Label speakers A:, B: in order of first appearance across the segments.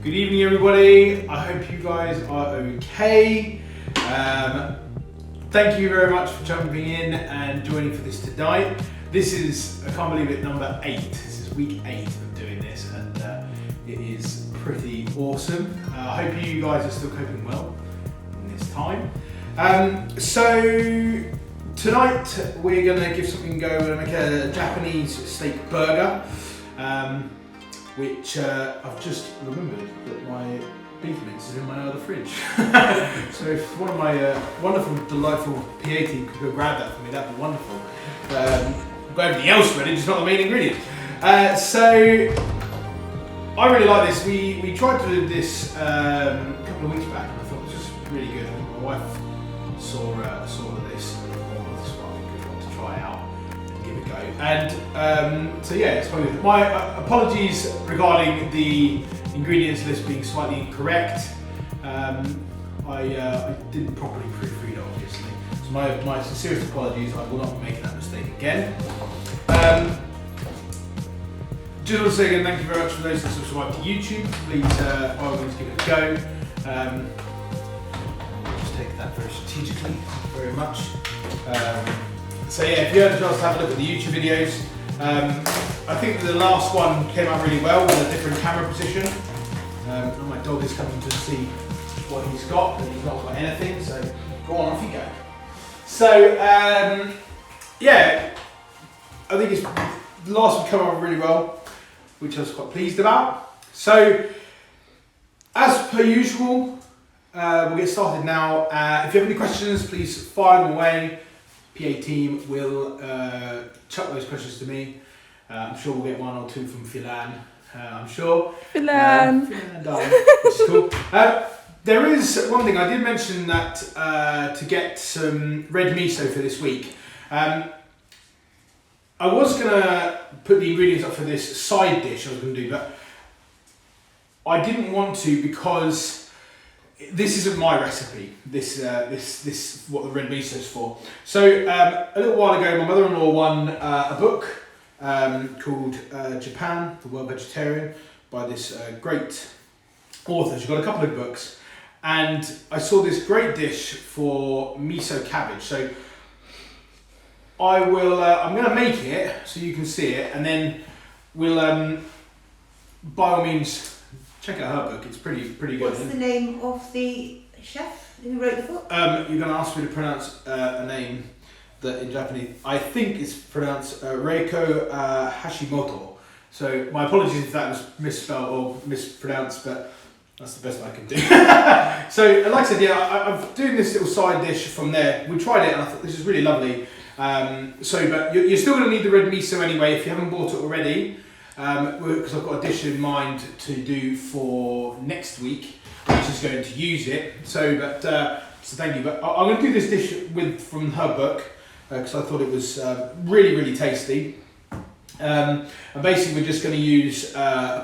A: Good evening, everybody. I hope you guys are okay. Thank you very much for jumping in and joining for this tonight. This is, I can't believe it, number 8. This is week 8 of doing this, and it is pretty awesome. I hope you guys are still coping well in this time. So tonight we're gonna give something a go. We're gonna make a Japanese steak burger. Which I've just remembered that my beef mince is in my other fridge. So if one of my wonderful, delightful PA team could go grab that for me, that'd be wonderful. I've got everything else ready, just not the main ingredient. So I really like this. We tried to do this a couple of weeks back, and I thought it was just really good. I think my wife saw this, and thought this might be a good one to try out. Give it a go. And so yeah, it's probably good. My apologies regarding the ingredients list being slightly incorrect. I didn't properly proofread it, obviously. So my sincerest apologies. I will not be making that mistake again. Just want to say again, thank you very much for those that subscribe to YouTube. Please, by all means, give it a go. Just take that very strategically. Thank you very much. So yeah, if you had a chance to have a look at the YouTube videos, I think the last one came out really well with a different camera position. And my dog is coming to see what he's got, and he's not got anything, so go on, off you go. So yeah, I think the last one came out really well, which I was quite pleased about. So as per usual, we'll get started now. If you have any questions, please fire them away. PA team will chuck those questions to me. I'm sure we'll get one or two from Philan. I'm sure.
B: Philan.
A: Philan, darling, which is cool. There is one thing I did mention that to get some red miso for this week. I was gonna put the ingredients up for this side dish I was gonna do, but I didn't want to because this isn't my recipe. This what the red miso is for. So a little while ago, my mother-in-law won a book called Japan, the World Vegetarian, by this great author. She's got a couple of books, and I saw this great dish for miso cabbage. So I will. I'm going to make it so you can see it, and then we'll by all means. Check out her book, it's pretty good.
B: What's the name of the chef who wrote the book?
A: You're going to ask me to pronounce a name that in Japanese, I think is pronounced Reiko Hashimoto. So my apologies if that was misspelled or mispronounced, but that's the best I can do. So like I said, yeah, I'm doing this little side dish from there. We tried it and I thought this is really lovely. But you're still going to need the red miso anyway if you haven't bought it already. Because I've got a dish in mind to do for next week, which is going to use it. So thank you. But I'm going to do this dish from her book because I thought it was really, really tasty. And basically, we're just going to use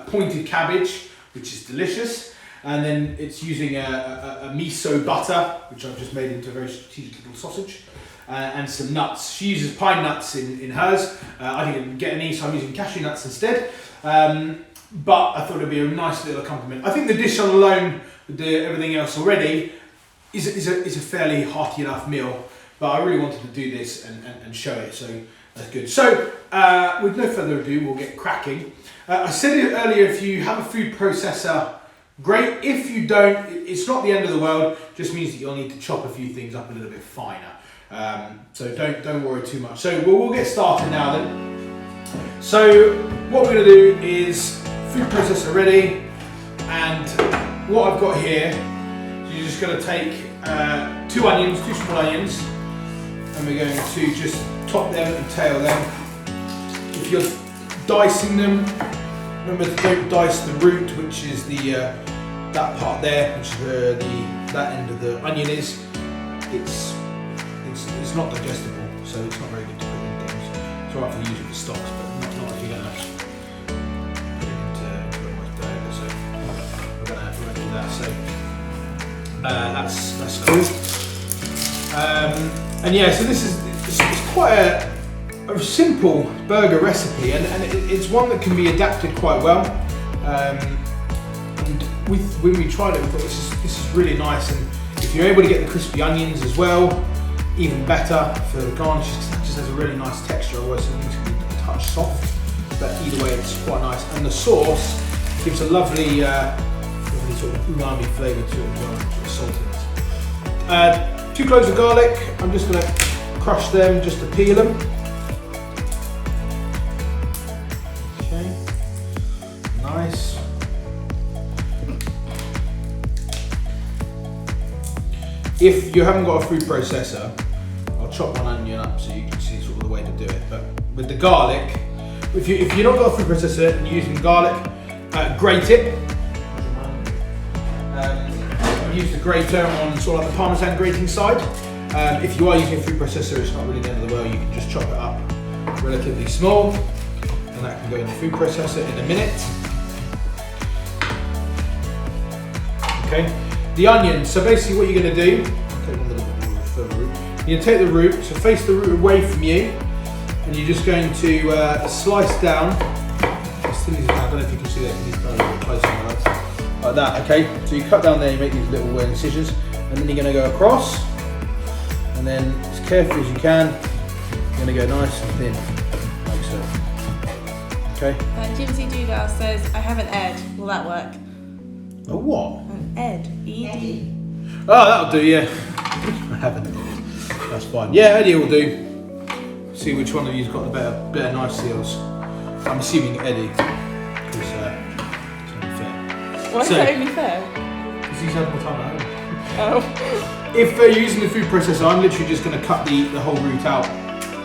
A: pointed cabbage, which is delicious, and then it's using a miso butter, which I've just made into a very strategic little sausage. And some nuts. She uses pine nuts in hers. I didn't get any, so I'm using cashew nuts instead. But I thought it'd be a nice little accompaniment. I think the dish on alone, with everything else already, is a fairly hearty enough meal. But I really wanted to do this and show it, so that's good. So with no further ado, we'll get cracking. I said it earlier, if you have a food processor, great. If you don't, it's not the end of the world. It just means that you'll need to chop a few things up a little bit finer. So don't worry too much. So we'll get started now then. So what we're going to do is food processor ready, and what I've got here, you're just going to take 2 small onions, and we're going to just top them and tail them. If you're dicing them, remember to don't dice the root, which is that part there, which is where that end of the onion is. It's not digestible, so it's not very good to put in things. It's alright for using the stocks, but not if you're going to put it into almost burger. So we're going to do that. So that's cool. And yeah, so this is it's quite a simple burger recipe, and it's one that can be adapted quite well. And when we tried it, we thought this is really nice, and if you're able to get the crispy onions as well, even better for the garnish. It just has a really nice texture. Otherwise, it's going to be a touch soft, but either way, it's quite nice. And the sauce gives a lovely sort of umami flavour to it as well, sort of saltiness. 2 cloves of garlic. I'm just going to crush them just to peel them. Okay, nice. If you haven't got a food processor, I'll chop one onion up so you can see sort of the way to do it. But with the garlic, if you're not got a food processor and you're using garlic, grate it. Use the grater on sort of like the Parmesan grating side. If you are using a food processor, it's not really the end of the world. You can just chop it up relatively small, and that can go in the food processor in a minute. Okay. The onion, so basically what you're going to do, take a little bit more of the root. You're going to take the root, so face the root away from you, and you're just going to slice down, as thin as you can. I don't know if you can see that, you need to go a little bit closer like that, okay? So you cut down there, you make these little incisions, and then you're going to go across, and then as carefully as you can, you're going to go nice and thin, like so. Okay?
C: Jimsy Doodle says, I have an Ed, will that work?
A: A what?
C: An Ed, E-D.
A: Oh, that'll do, yeah. I haven't. That's fine. Yeah, Eddie will do. See which one of you's got the better knife seals. I'm assuming Eddie, because it's only fair.
C: Why is that only fair?
A: Because he's had more time at home.
C: Oh.
A: If they're using the food processor, I'm literally just going to cut the whole root out,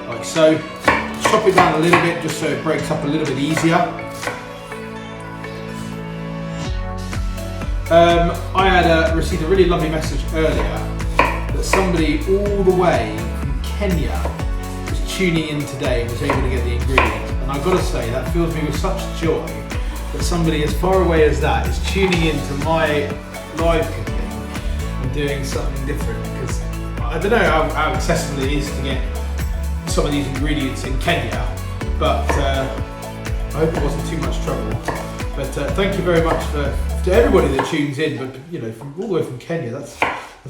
A: like so. Chop it down a little bit, just so it breaks up a little bit easier. I had received a really lovely message earlier that somebody all the way from Kenya was tuning in today and was able to get the ingredients. And I've got to say, that fills me with such joy that somebody as far away as that is tuning into my live cooking and doing something different. Because I don't know how accessible it is to get some of these ingredients in Kenya, but I hope it wasn't too much trouble. But thank you very much to everybody that tunes in, but you know, from all the way from Kenya, that's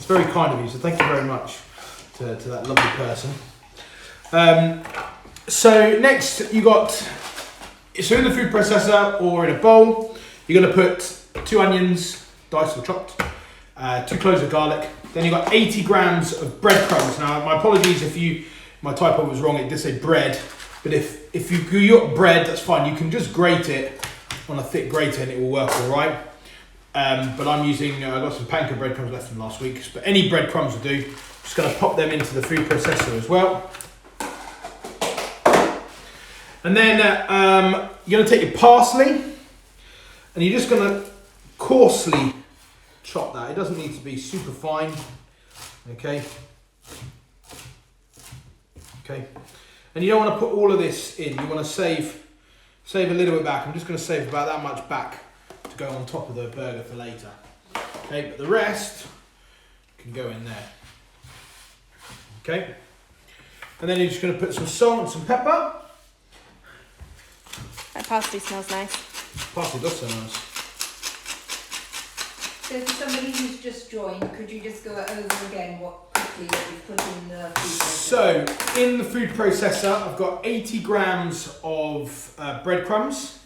A: very kind of you. So thank you very much to that lovely person. So next you got, so in the food processor or in a bowl, you're going to put 2 onions, diced or chopped, 2 cloves of garlic. Then you've got 80 grams of breadcrumbs. Now my apologies if my typo was wrong. It did say bread, but if you got bread, that's fine. You can just grate it on a thick grater and it will work all right. But I'm using, I've got some panko breadcrumbs left from last week, but any breadcrumbs will do. Just going to pop them into the food processor as well. And then you're going to take your parsley and you're just going to coarsely chop that. It doesn't need to be super fine. Okay. And you don't want to put all of this in. You want to save a little bit back. I'm just going to save about that much back to go on top of the burger for later. Okay, but the rest can go in there. Okay, and then you're just going to put some salt and some pepper.
C: That parsley smells nice.
A: Parsley does sound nice.
B: So for somebody who's just joined, could you just go over again what you've put in the food processor?
A: So in the food processor, I've got 80 grams of breadcrumbs.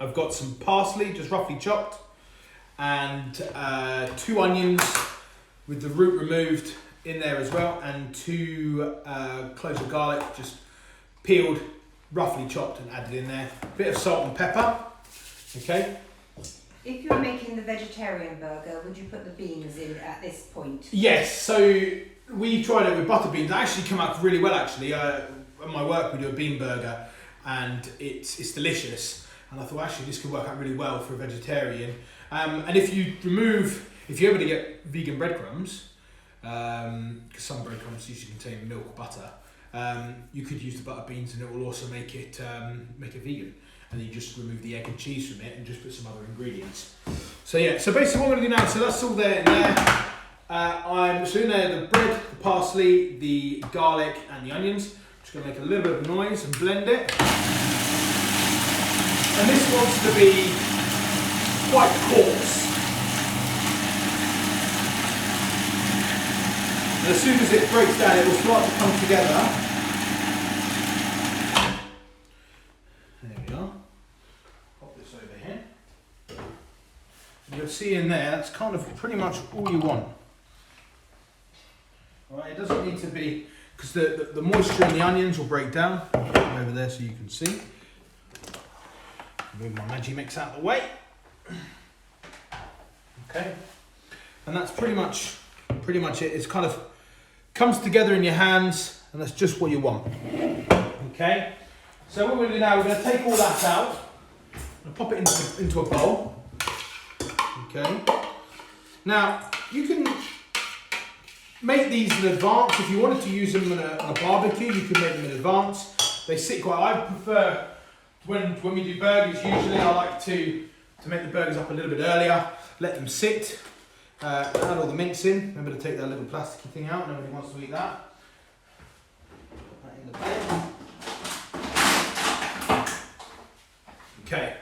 A: I've got some parsley, just roughly chopped, and 2 onions with the root removed in there as well, and 2 cloves of garlic, just peeled, roughly chopped and added in there. A bit of salt and pepper. Okay.
B: If you were making the vegetarian burger, would you put the beans in at this point?
A: Yes, so we tried it with butter beans. It actually came out really well actually. At my work we do a bean burger and it's delicious. And I thought actually this could work out really well for a vegetarian. And if you're able to get vegan breadcrumbs, because some breadcrumbs usually contain milk or butter, you could use the butter beans and it will also make it vegan. And you just remove the egg and cheese from it and just put some other ingredients. So yeah, so basically what I'm going to do now, so that's all there in there. I'm just in there the bread, the parsley, the garlic and the onions. I'm just going to make a little bit of noise and blend it. And this wants to be quite coarse. And as soon as it breaks down, it will start to come together. There we are. Pop this over here. And you'll see in there, that's kind of pretty much all you want. Alright, it doesn't need to be, because the moisture in the onions will break down. Over there so you can see. Move my Maggi mix out of the way. Okay, and that's pretty much it. It's kind of comes together in your hands, and that's just what you want. Okay, so what we're going to do now, we're going to take all that out and pop it into a bowl. Okay, now you can make these in advance. If you wanted to use them on a barbecue, you can make them in advance. They sit quite. I prefer when we do burgers. Usually, I like to make the burgers up a little bit earlier. Let them sit. Add all the mince in. Remember to take that little plasticky thing out. Nobody wants to eat that. Put that in the pan. Okay.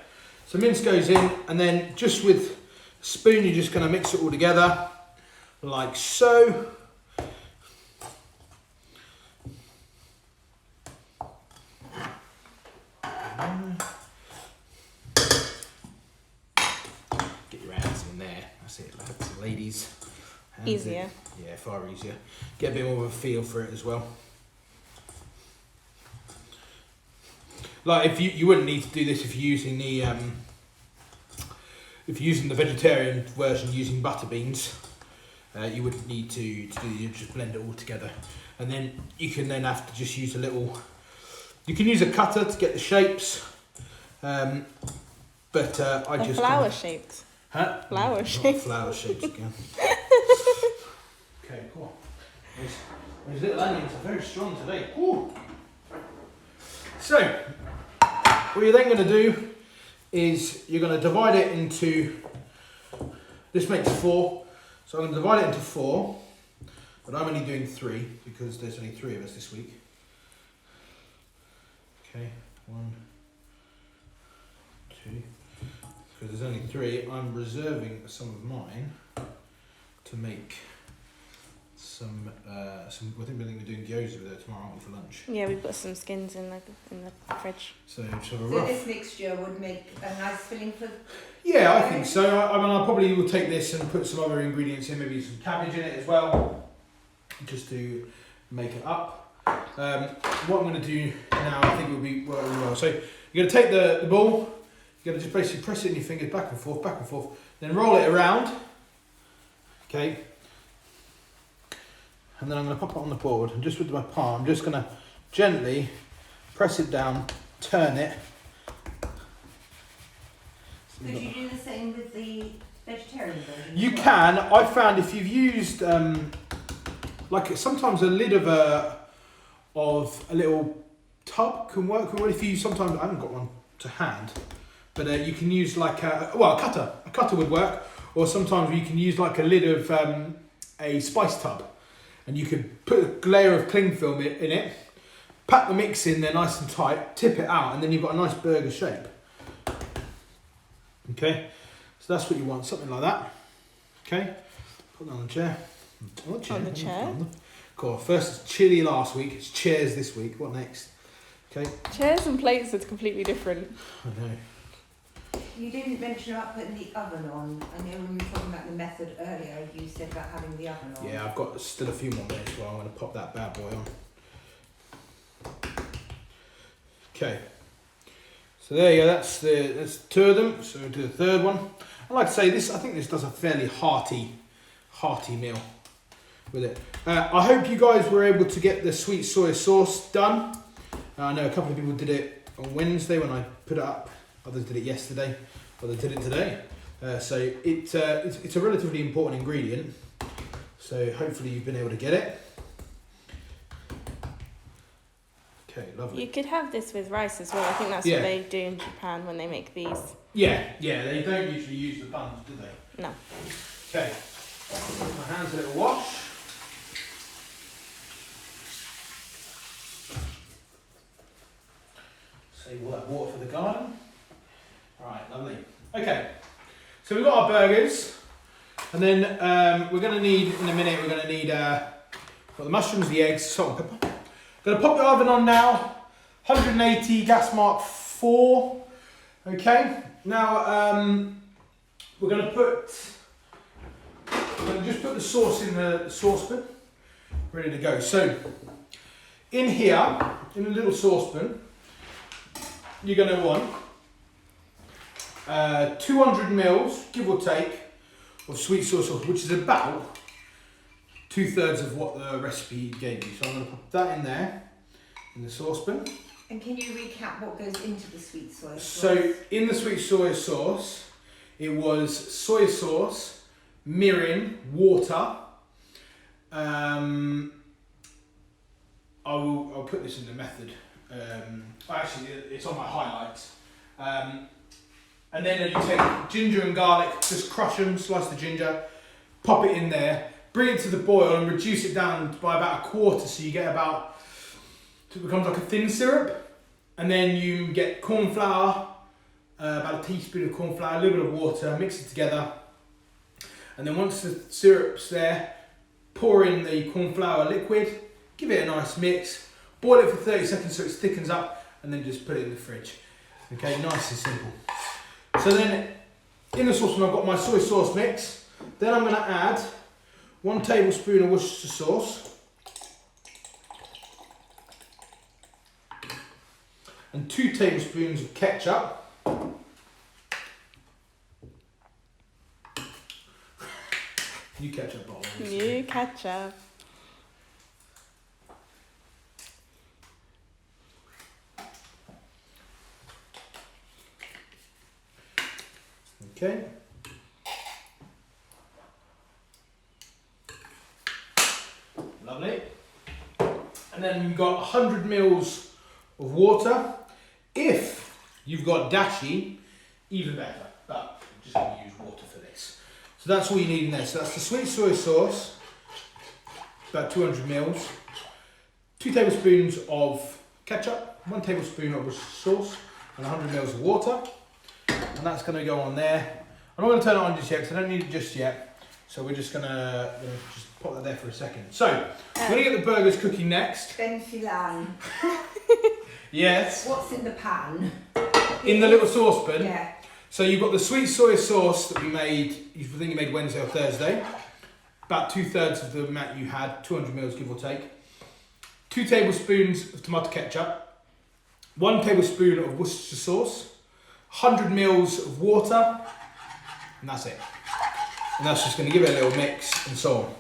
A: So mince goes in, and then just with a spoon, you're just going to mix it all together, like so. Get your hands in there. That's it, lads and ladies. Hands
C: Easier.
A: in. Yeah, far easier. Get a bit more of a feel for it as well. Like if you wouldn't need to do this if you're using the vegetarian version using butter beans. You wouldn't need to do. You just blend it all together, and then you can then have to just use a little. You can use a cutter to get the shapes. But I just
C: flower shaped.
A: Huh?
C: Flower
A: Not
C: shaped.
A: flower shapes again. Okay, cool. Those little onions are very strong today. Ooh. So, what you're then going to do is you're going to divide it into. This makes 4, so I'm going to divide it into 4. But I'm only doing 3 because there's only 3 of us this week. Okay, 1, 2. Because there's only 3, I'm reserving some of mine to make some. I think we're doing gyoza with it tomorrow, aren't we, for lunch?
C: Yeah, we've got some skins in the fridge.
A: So have a
B: So
A: rough.
B: this mixture would make a nice filling for.
A: Yeah, I think so. I mean, I probably will take this and put some other ingredients in, maybe some cabbage in it as well, just to make it up. What I'm going to do now, I think will be really well. So you're going to take the ball. You're going to just basically press it in your fingers back and forth, then roll it around. Okay. And then I'm going to pop it on the board, and just with my palm, I'm just going to gently press it down, turn it.
B: Could you do the same with the vegetarian version?
A: You can. I found if you've used like sometimes a lid of a little tub can work well. If you sometimes I haven't got one to hand, but you can use like a cutter. A cutter would work, or sometimes you can use like a lid of a spice tub, and you could put a layer of cling film in it, pack the mix in there nice and tight, tip it out, and then you've got a nice burger shape. Okay, so that's what you want, something like that. Okay, put that on the chair.
C: On the chair.
A: Cool. First it's chili last week, it's chairs this week. What next? Okay.
C: Chairs and plates are completely different.
A: I know.
B: You didn't mention about putting the oven on. I know when we were talking about the method earlier, you said about having the oven on.
A: Yeah, I've got still a few more minutes, so I'm going to pop that bad boy on. Okay. So there you go. That's 2 of them. So we'll do the third one. I like to say this. I think this does a fairly hearty meal with it. I hope you guys were able to get the sweet soy sauce done. I know a couple of people did it on Wednesday when I put it up. Others did it yesterday. Others did it today. So it's a relatively important ingredient. So hopefully you've been able to get it. Okay, lovely.
C: You could have this with rice as well. I think that's what they do in Japan when they make these.
A: Yeah, they don't usually use the buns, do they?
C: No.
A: Okay, give my hands a little wash. Save all that water for the garden. Alright, lovely. Okay, So we've got our burgers, and then we're going to need, in a minute, we're going to need got the mushrooms, the eggs, salt and pepper. Going to pop the oven on now, 180, gas mark 4. Okay, now we're going to just put the sauce in the saucepan, ready to go. So in here, in a little saucepan, you're going to want 200 mils, give or take, of sweet soy sauce, which is about 2/3 of what the recipe gave you. So I'm going to put that in there, in the saucepan.
B: And can you recap what goes into the sweet soy sauce?
A: So in the sweet soy sauce, it was soy sauce, mirin, water. I'll put this in the method. Actually, it's on my highlights. And then you take ginger and garlic, just crush them, slice the ginger, pop it in there, bring it to the boil and reduce it down by about 1/4 so you get about, so it becomes like a thin syrup. And then you get corn flour, about a teaspoon of corn flour, a little bit of water, mix it together. And then once the syrup's there, pour in the corn flour liquid, give it a nice mix, boil it for 30 seconds so it thickens up, and then just put it in the fridge. Okay, nice and simple. So then, in the saucepan I've got my soy sauce mix. Then I'm going to add 1 tablespoon of Worcestershire sauce and 2 tablespoons of ketchup. You ketchup bottle.
C: You ketchup.
A: Okay. Lovely. And then you've got 100 mils of water. If you've got dashi, even better. But I'm just going to use water for this. So that's all you need in there. So that's the sweet soy sauce, about 200 mils. 2 tablespoons of ketchup, 1 tablespoon of sauce, and 100 mils of water. And that's going to go on there. I'm not going to turn it on just yet because I don't need it just yet. So we're just going to just pop that there for a second. So we're going to get the burgers cooking next.
B: Ben Filan.
A: Yes.
B: What's in the pan?
A: In the little saucepan.
B: Yeah.
A: So you've got the sweet soy sauce that we made, I think you made Wednesday or Thursday. About 2/3 of the amount you had, 200 mils give or take. 2 tablespoons of tomato ketchup. 1 tablespoon of Worcestershire sauce. 100 mils of water. And that's it. And that's just going to give it a little mix and so on.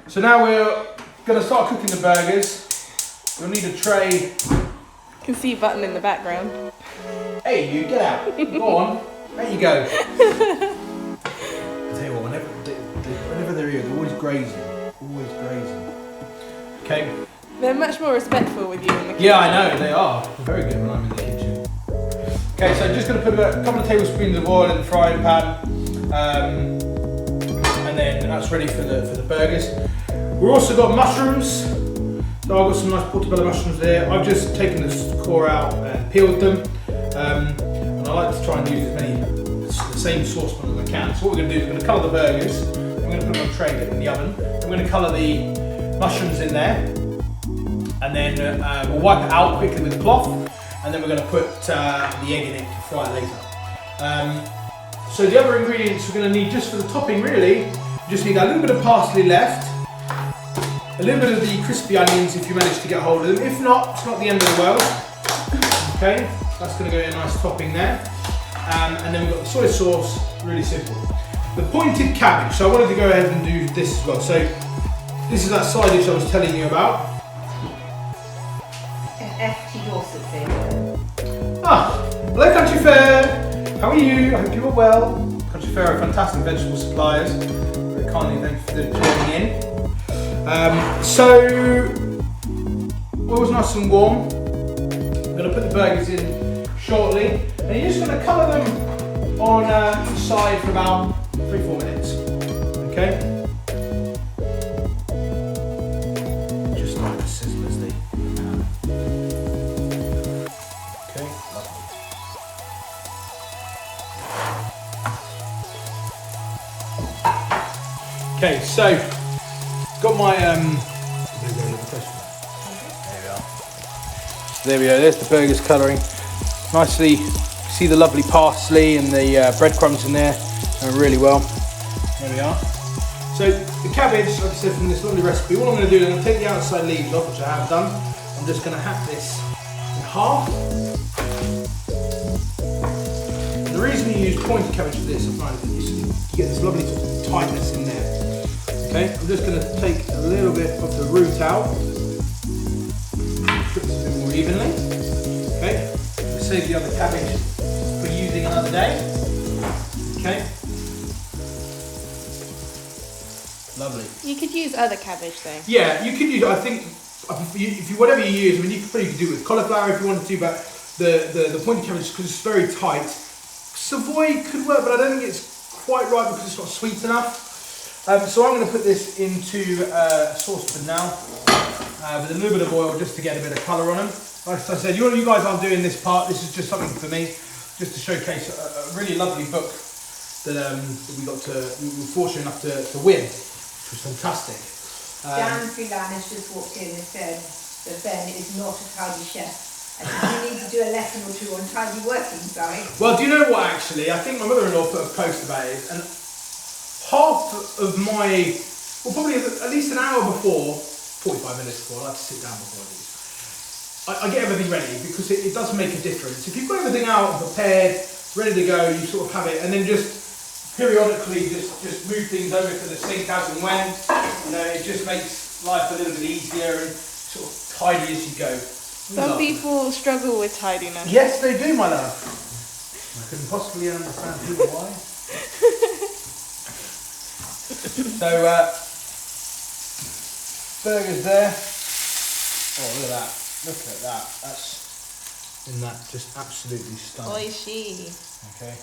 A: So now we're going to start cooking the burgers. We'll need a tray.
C: You can see Button in the background.
A: Hey, you get out. Go on. There you go. I tell you what, whenever they're here, they're always grazing. Always grazing. Okay.
C: They're much more respectful with you in the kitchen.
A: Yeah, I know, they are. They're very good when I'm in the kitchen. Okay, so just going to put a couple of tablespoons of oil in the frying pan. And then that's ready for the burgers. We've also got mushrooms. So I've got some nice portobello mushrooms there. I've just taken the core out and peeled them. And I like to try and use the same saucepan as I can. So what we're going to do is we're going to colour the burgers. I'm going to put them on a tray, get them in the oven. I'm going to colour the mushrooms in there. And then we'll wipe it out quickly with a cloth. And then we're going to put the egg in it to fry it later. So the other ingredients we're going to need just for the topping really, you just need a little bit of parsley left. A little bit of the crispy onions if you manage to get hold of them. If not, it's not the end of the world. Okay, that's going to go in a nice topping there. And then we've got the soy sauce, really simple. The pointed cabbage, so I wanted to go ahead and do this as well. So this is that side dish I was telling you about.
B: FT Dorset favourite.
A: Hello Country Fair! How are you? I hope you are well. Country Fair are fantastic vegetable suppliers. Very kindly, thanks for joining in. So, oil's nice and warm. I'm going to put the burgers in shortly. And you're just going to colour them on each side for about 3-4 minutes. Okay? Just like the sizzlers they have. Okay, lovely. Okay, so got my there we are. There we go. There's the burgers colouring. Nicely, see the lovely parsley and the breadcrumbs in there, really well. There we are. So the cabbage, like I said, from this lovely recipe, what I'm going to do is I'm going to take the outside leaves off, which I have done. I'm just going to hack this in half. And the reason you use pointed cabbage for this, I find, is you get this lovely tightness in there. Okay, I'm just going to take a little bit of the root out, put this a bit more evenly. Okay, save the other cabbage for using another day. Okay. Lovely.
C: You could use other cabbage though.
A: Yeah, you could use. I think if you whatever you use. I mean, you could probably do it with cauliflower if you wanted to, but the pointed cabbage, because it's very tight. Savoy could work, but I don't think it's quite right because it's not sweet enough. So I'm going to put this into a saucepan now with a little bit of oil just to get a bit of colour on them. Like I said, you guys aren't doing this part. This is just something for me, just to showcase a really lovely book that we were fortunate enough to win. Was fantastic.
B: Dan Freeland has just walked in and said that Ben is not a tidy chef. I think you need to do a lesson or two on tidy working, sorry.
A: Well, do you know what actually? I think my mother-in-law put a post about it, and half of my, well, probably at least an hour before, 45 minutes before, I like to sit down before I do this. I get everything ready because it does make a difference. If you've got everything out and prepared, ready to go, you sort of have it, and then just periodically just move things over to the sink as and when. You know, it just makes life a little bit easier and sort of tidy as you go.
C: Some people struggle with tidiness.
A: Yes, they do, my love. I couldn't possibly understand who or why. So, burgers there. Oh, look at that. Look at that. Isn't that just absolutely stunning?
C: Oishi.
A: Okay.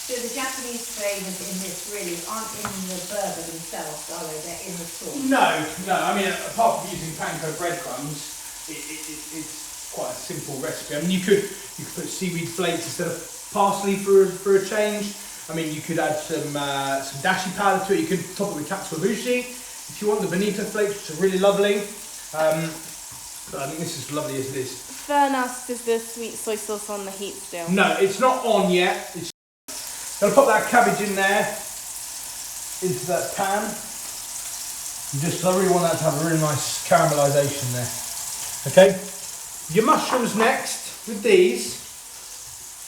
B: So the Japanese flavours in this really aren't in the burger themselves, are they? They're in the sauce.
A: No. I mean, apart from using panko breadcrumbs, it's quite a simple recipe. I mean, you could put seaweed flakes instead of parsley for a change. I mean, you could add some dashi powder to it. You could top it with katsuobushi if you want, the bonito flakes, which are really lovely. But I think this is lovely as it is.
C: Furnace is the sweet soy sauce on the heat still.
A: No, it's not on yet. Gonna pop that cabbage in there into that pan. And just, I really want that to have a really nice caramelisation there. Okay, your mushrooms next. With these,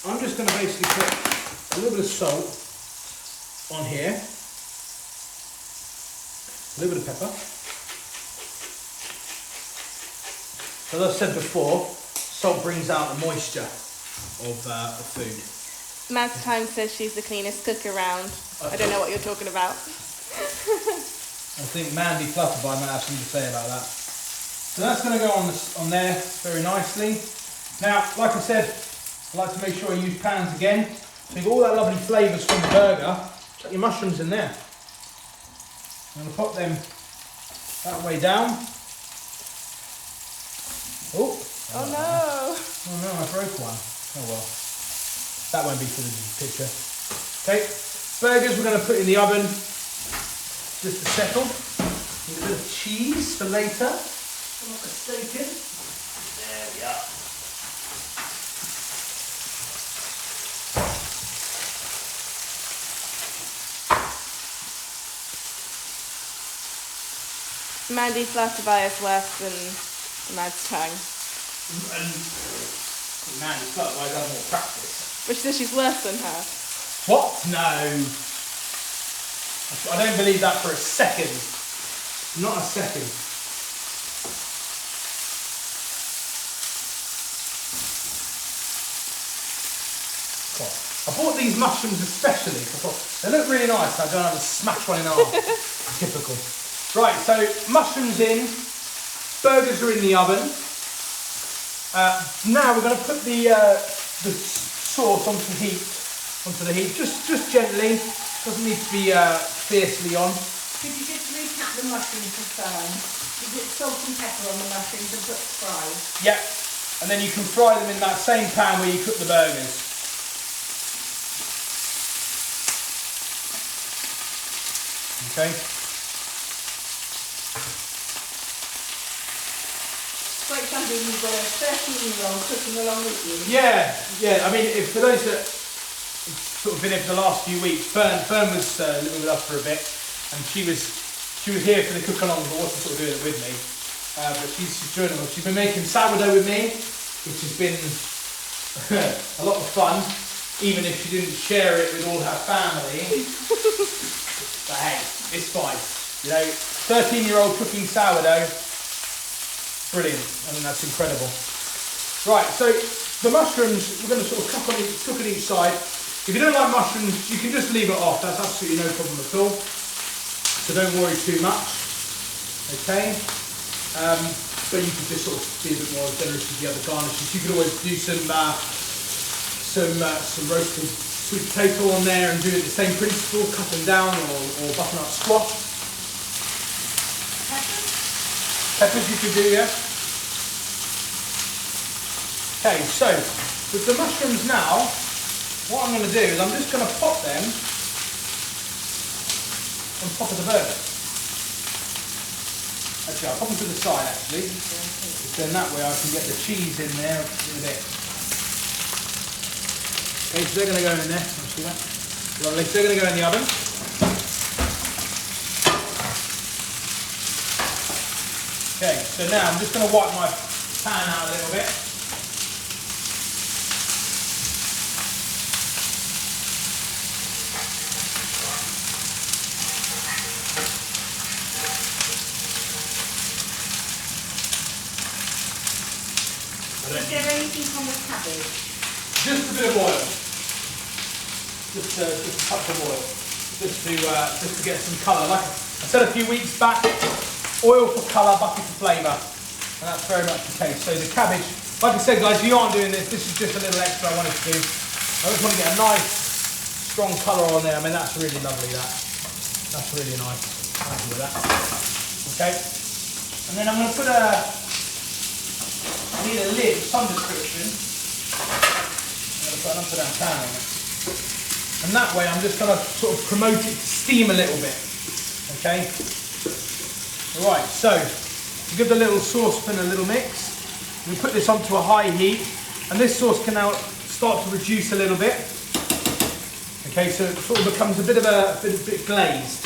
A: I'm just going to basically put a little bit of salt on here, a little bit of pepper. As I said before, salt brings out the moisture of food.
C: Mads Time says she's the cleanest cook around. I don't know what you're talking about.
A: I think Mandy Flutterby might have something to say about that. So that's going to go on there very nicely. Now, like I said, I like to make sure I use pans again. So you've got all that lovely flavours from the burger. Chuck your mushrooms in there. I'm going to pop them that way down. Oh
C: no!
A: Oh no, I broke one. Oh well. That won't be for the picture. Okay, burgers we're going to put in the oven just to settle. Need a bit of cheese for later. If I'm not mistaken. There we are.
C: Mandy Flutterby is worse than Mads Time.
A: And Mandy Flutterby does more practice.
C: But she says she's worse than her.
A: What? No. I don't believe that for a second. Not a second. I bought these mushrooms especially because I thought they look really nice. I don't have to smash one in half. Typical. Right, so mushrooms in, burgers are in the oven. Now we're going to put the sauce onto the heat, just gently. Doesn't need to be fiercely on.
B: Could you just recap the mushrooms for fun? You put salt and pepper on the mushrooms and put fry.
A: Yep, and then you can fry them in that same pan where you cook the burgers. Okay.
B: Quite something you've got a 13-year-old cooking along with you.
A: Yeah. I mean, for those that sort of been here for the last few weeks, Fern was living with us for a bit, and she was here for the cook along, but wasn't sort of doing it with me. But she's joining us. She's been making sourdough with me, which has been a lot of fun, even if she didn't share it with all her family. But hey, it's fine. You know, 13-year-old cooking sourdough, brilliant. I mean, that's incredible. Right, so the mushrooms, we're going to sort of cook on each side. If you don't like mushrooms, you can just leave it off. That's absolutely no problem at all. So don't worry too much. Okay. But you could just sort of be a bit more generous with the other garnishes. You could always do some roasted sweet potato on there and do it the same principle, cut them down, or butternut squash. Peppers you could do, yeah. Okay, so with the mushrooms now, what I'm going to do is I'm just going to pop them on top of the burger. Actually, I'll pop them to the side actually. Then that way I can get the cheese in there in a bit. Okay, so they're going to go in there. See that? Lovely. So they're going to go in the oven. Okay, so now I'm just going to wipe my pan out a little bit.
B: Is there anything on the cabbage?
A: Just a bit of oil. Just a touch of oil. Just to get some colour. Like I said a few weeks back, oil for colour, butter for flavour. And that's very much the case. So the cabbage, like I said guys, you aren't doing this. This is just a little extra I wanted to do. I just want to get a nice, strong colour on there. I mean, that's really lovely, that. That's really nice. Happy with that. Okay. And then I'm going to put I need a lid of some description. I'm going to put an up and down pan on it. And that way I'm just going to sort of promote it to steam a little bit. Okay? Alright, so give the little saucepan a little mix. We put this onto a high heat, and this sauce can now start to reduce a little bit. Okay, so it sort of becomes a bit glazed.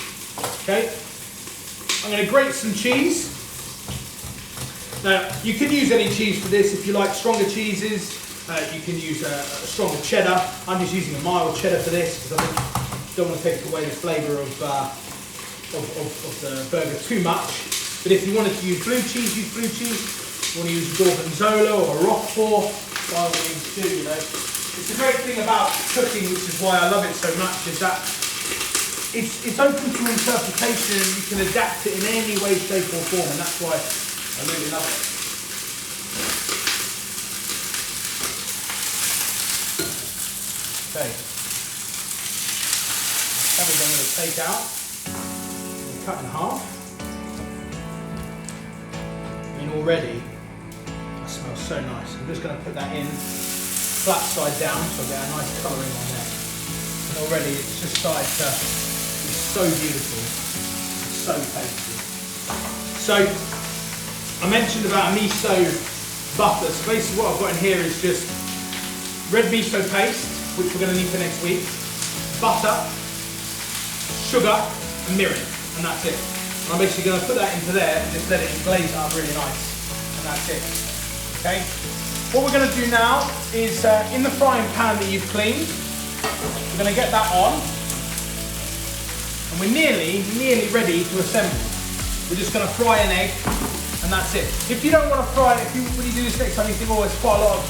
A: Okay? I'm going to grate some cheese. Now, you can use any cheese for this. If you like stronger cheeses, you can use a stronger cheddar. I'm just using a mild cheddar for this because I think you don't want to take away the flavour of the burger too much. But if you wanted to use blue cheese, use blue cheese. If you want to use Gorgonzola or Roquefort, by all means do, you know. It's the great thing about cooking, which is why I love it so much, is that it's open to interpretation and you can adapt it in any way, shape or form, and that's why I really love it. Okay. Cabbage I'm going to take out and cut in half. I mean, already that smells so nice. I'm just going to put that in flat side down so I get a nice colouring on there. And already it's just started to be so beautiful, so tasty. So I mentioned about a miso butter. So basically what I've got in here is just red miso paste, which we're going to need for next week, butter, sugar and mirin, and that's it. And I'm basically going to put that into there and just let it glaze up really nice, and that's it. Okay. What we're going to do now is in the frying pan that you've cleaned, we're going to get that on, and we're nearly ready to assemble. We're just going to fry an egg, and that's it. If you don't want to fry it, when you do this next time you think, oh, there's quite a lot of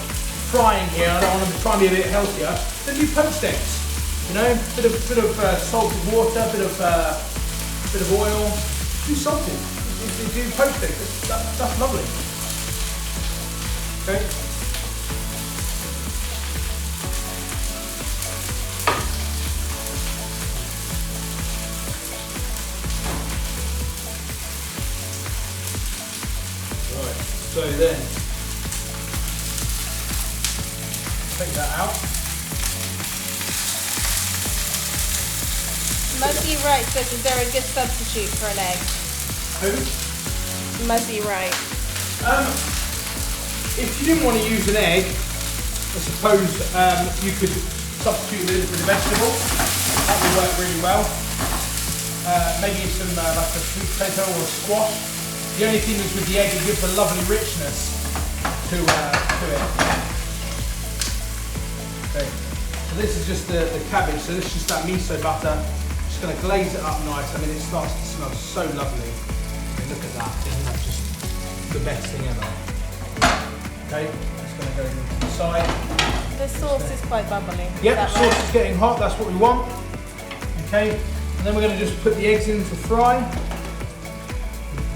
A: frying here, I don't want to try and be a bit healthier, then do poached eggs. You know, bit of salted water, bit of oil, do something. Do poached eggs. That's lovely. Okay. So then, take that out.
C: Muzzy Right says, is there a good substitute for an egg?
A: Who?
C: Muzzy Right.
A: If you didn't want to use an egg, I suppose you could substitute with a vegetable. That would work really well. Maybe some like a sweet potato or a squash. The only thing is with the egg, it gives a lovely richness to it. Okay. So this is just the cabbage. So this is just that miso butter. Just going to glaze it up nice. I mean, it starts to smell so lovely. I mean, look at that. Isn't that just the best thing ever? Okay, that's going to go into the side.
C: The sauce is quite bubbly.
A: Yep, the sauce is getting hot. That's what we want. Okay, and then we're going to just put the eggs in to fry.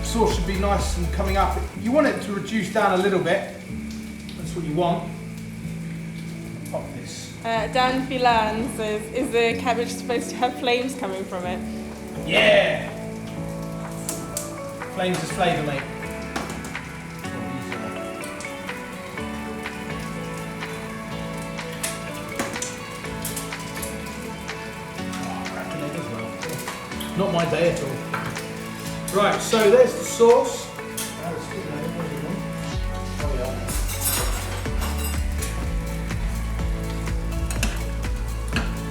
A: The sauce should be nice and coming up. You want it to reduce down a little bit. That's what you want. Pop this.
C: Dan Filan says, is the cabbage supposed to have flames coming from it?
A: Yeah! Flames is flavour, mate. Not my day at all. Right, so there's the sauce.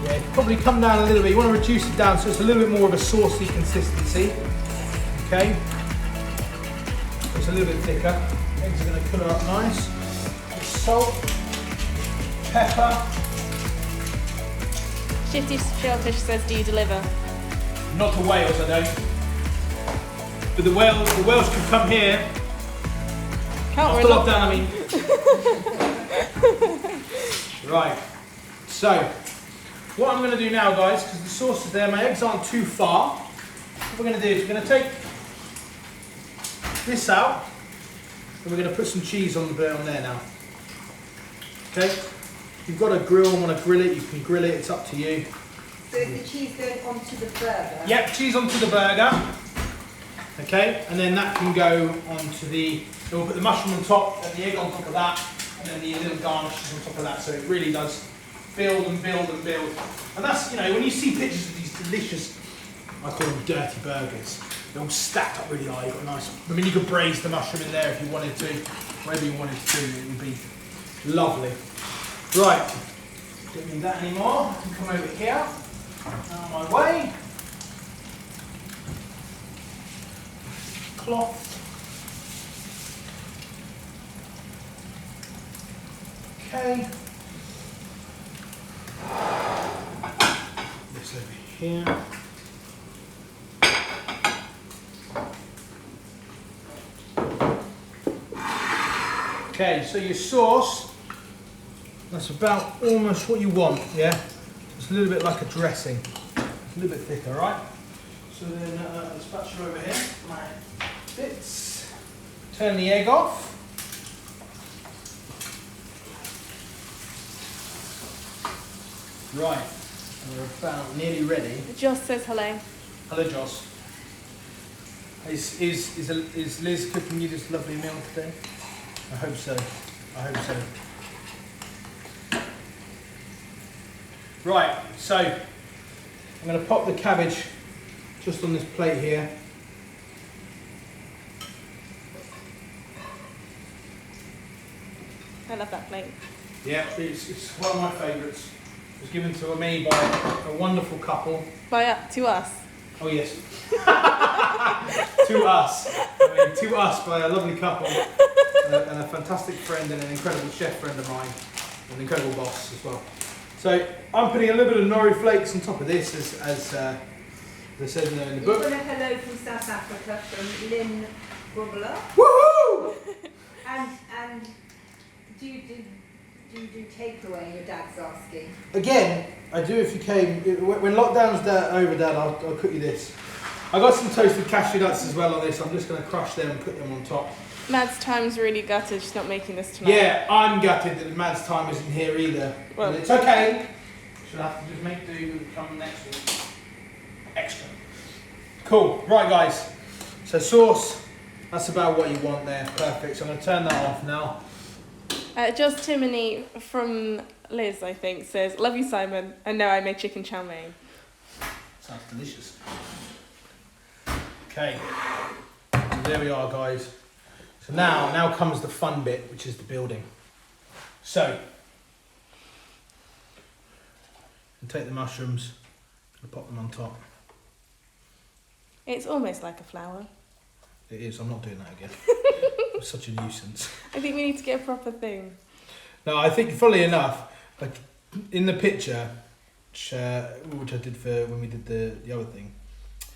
A: Yeah, probably come down a little bit. You want to reduce it down so it's a little bit more of a saucy consistency. Okay. It's a little bit thicker. Eggs are going to colour up nice. Salt, pepper.
C: Shifty Shellfish says, do you deliver?
A: Not to Wales, I don't. But the Welsh can come here.
C: Can't
A: After lockdown, I mean. Right. So, what I'm going to do now, guys, because the sauce is there, my eggs aren't too far. What we're going to do is we're going to take this out, and we're going to put some cheese on there now. Okay. If you've got a grill and want to grill it, you can grill it. It's up to you.
B: So is the cheese going onto the burger?
A: Yep, cheese onto the burger. Okay, and then that can go onto the. So we'll put the mushroom on top, and the egg on top of that, and then the little garnishes on top of that. So it really does build and build and build. And that's, you know, when you see pictures of these delicious, I call them dirty burgers, they're all stacked up really high. You've got a nice. I mean, you could braise the mushroom in there if you wanted to. Whatever you wanted to do, it would be lovely. Right, don't need that anymore. I can come over here. Out of my way. Cloth. Okay. This over here. Okay, so your sauce, that's about almost what you want, yeah? It's a little bit like a dressing. It's a little bit thicker, right? So then the spatula over here, my bits. Turn the egg off. Right, we're about nearly ready.
C: Joss says hello.
A: Hello, Joss. Is Liz cooking you this lovely meal today? I hope so. I hope so. Right, so I'm going to pop the cabbage just on this plate here.
C: I love that plate.
A: Yeah, it's one of my favourites. It was given to me by a wonderful couple.
C: To us.
A: Oh yes. To us. I mean, to us by a lovely couple and a fantastic friend and an incredible chef friend of mine, an incredible boss as well. So I'm putting a little bit of nori flakes on top of this, as they said in the book.
B: You've got a hello from South Africa from Lynn Wobbler.
A: Woohoo!
B: And do you do takeaway? Your dad's asking.
A: Again, I do if you came. When lockdown's over, Dad, I'll cook you this. I got some toasted cashew nuts as well on this. I'm just going to crush them and put them on top.
C: Mad's time's really gutted. She's not making this tonight.
A: Yeah, I'm gutted that Mad's time isn't here either.
C: Well,
A: but it's okay. She'll have to just make do and come next week. Extra. Cool. Right, guys. So sauce. That's about what you want there. Perfect. So I'm going to turn that off now.
C: Just Timony from Liz, I think, says, love you, Simon. And no, I made chicken chow mein.
A: Sounds delicious. Okay, so there we are, guys. So now comes the fun bit, which is the building. So, and take the mushrooms and pop them on top.
C: It's almost like a flower.
A: It is. I'm not doing that again. It's such a nuisance.
C: I think we need to get a proper thing.
A: No, I think, funnily enough, like in the picture, which I did for when we did the other thing,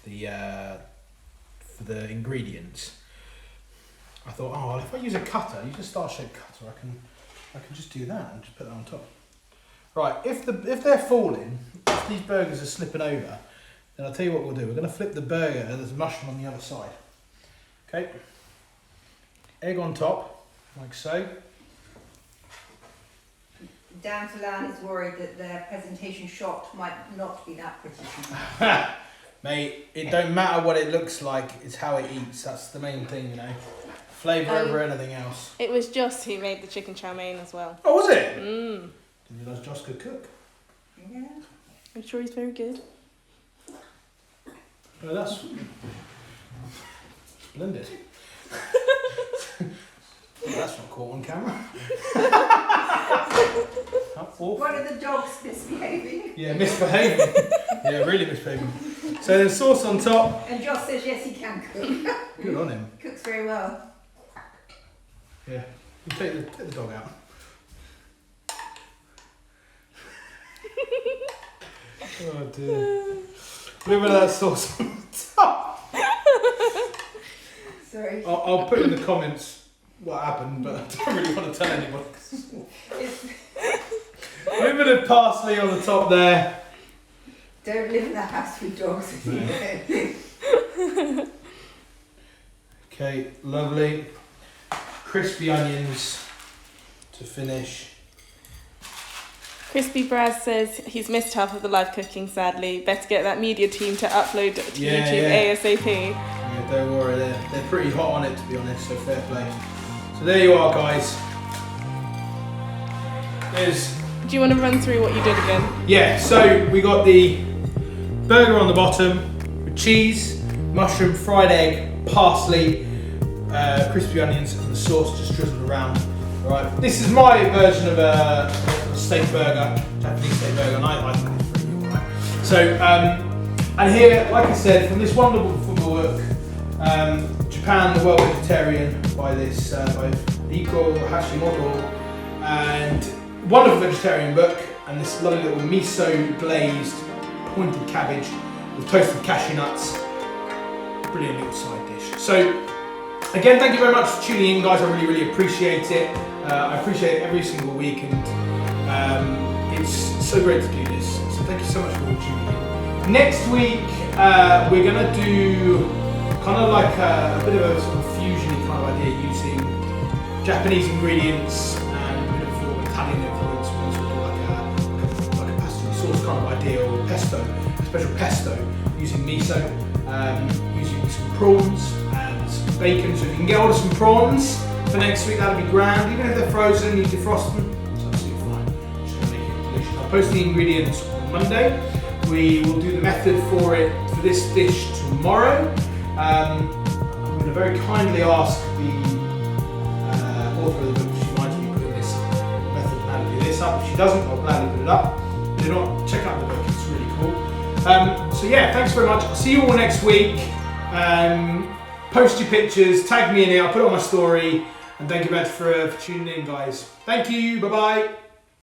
A: for the ingredients, I thought, oh, well, if I use a cutter, use a star-shaped cutter, I can just do that and just put that on top. Right, if they're falling, if these burgers are slipping over, then I'll tell you what we'll do. We're going to flip the burger and there's a mushroom on the other side. Okay. Egg on top, like so.
B: Dan Falan is worried that their presentation shot might not be that pretty.
A: Mate, it don't matter what it looks like, it's how it eats. That's the main thing, you know. Flavour over anything else.
C: It was Joss who made the chicken chow mein as well.
A: Oh, was it?
C: Mm.
A: Didn't realise Joss could cook.
B: Yeah.
C: I'm sure he's very good.
A: Oh, that's splendid. Well, that's not caught on camera.
B: What are the dogs misbehaving?
A: Yeah, misbehaving. Yeah, really misbehaving. So there's sauce on top.
B: And Josh says yes, he can cook.
A: Good on him.
B: Cooks very well.
A: Yeah, you take the dog out. Oh dear. A little bit of that sauce on top.
B: Sorry.
A: I'll put in the comments what happened, but I don't really want to tell anybody. A little bit of parsley on the top there.
B: Don't live in the house with dogs.
A: No. Okay, lovely. Crispy onions to finish.
C: Crispy Braz says he's missed half of the live cooking, sadly. Better get that media team to upload to YouTube ASAP.
A: Yeah, don't worry, they're pretty hot on it, to be honest, so fair play. So there you are, guys.
C: Do you want to run through what you did again?
A: Yeah, so we got the burger on the bottom with cheese, mushroom, fried egg, parsley, crispy onions, and the sauce just drizzled around. Alright, this is my version of a steak burger, Japanese steak burger, and I think it's pretty good, right? So, and here, like I said, from this wonderful book, Japan, the World Vegetarian, by Riko Hashimoto, and wonderful vegetarian book, and this lovely little miso glazed pointed cabbage with toasted cashew nuts. Brilliant little side dish. So, again, thank you very much for tuning in, guys. I really, really appreciate it. I appreciate it every single week, and it's so great to do this. So thank you so much for tuning in. Next week, we're gonna do kind of like a bit of a sort of fusion kind of idea using Japanese ingredients and a bit of Italian influence. We're sort of like a pasta sauce kind of idea, or pesto, a special pesto using miso, using some prawns and some bacon. So if you can get hold of some prawns for next week, that'd be grand. Even if they're frozen, you defrost them. It's absolutely fine. Just gonna make it delicious. I'll post the ingredients on Monday. We will do the method for this dish tomorrow. I'm going to very kindly ask the author of the book if she minds me putting this method and how to do this up. If she doesn't, I'll gladly put it up. If you don't, check out the book, it's really cool. So yeah, thanks very much. I'll see you all next week. Post your pictures, tag me in it, I'll put it on my story. And thank you very much for tuning in, guys. Thank you, bye-bye.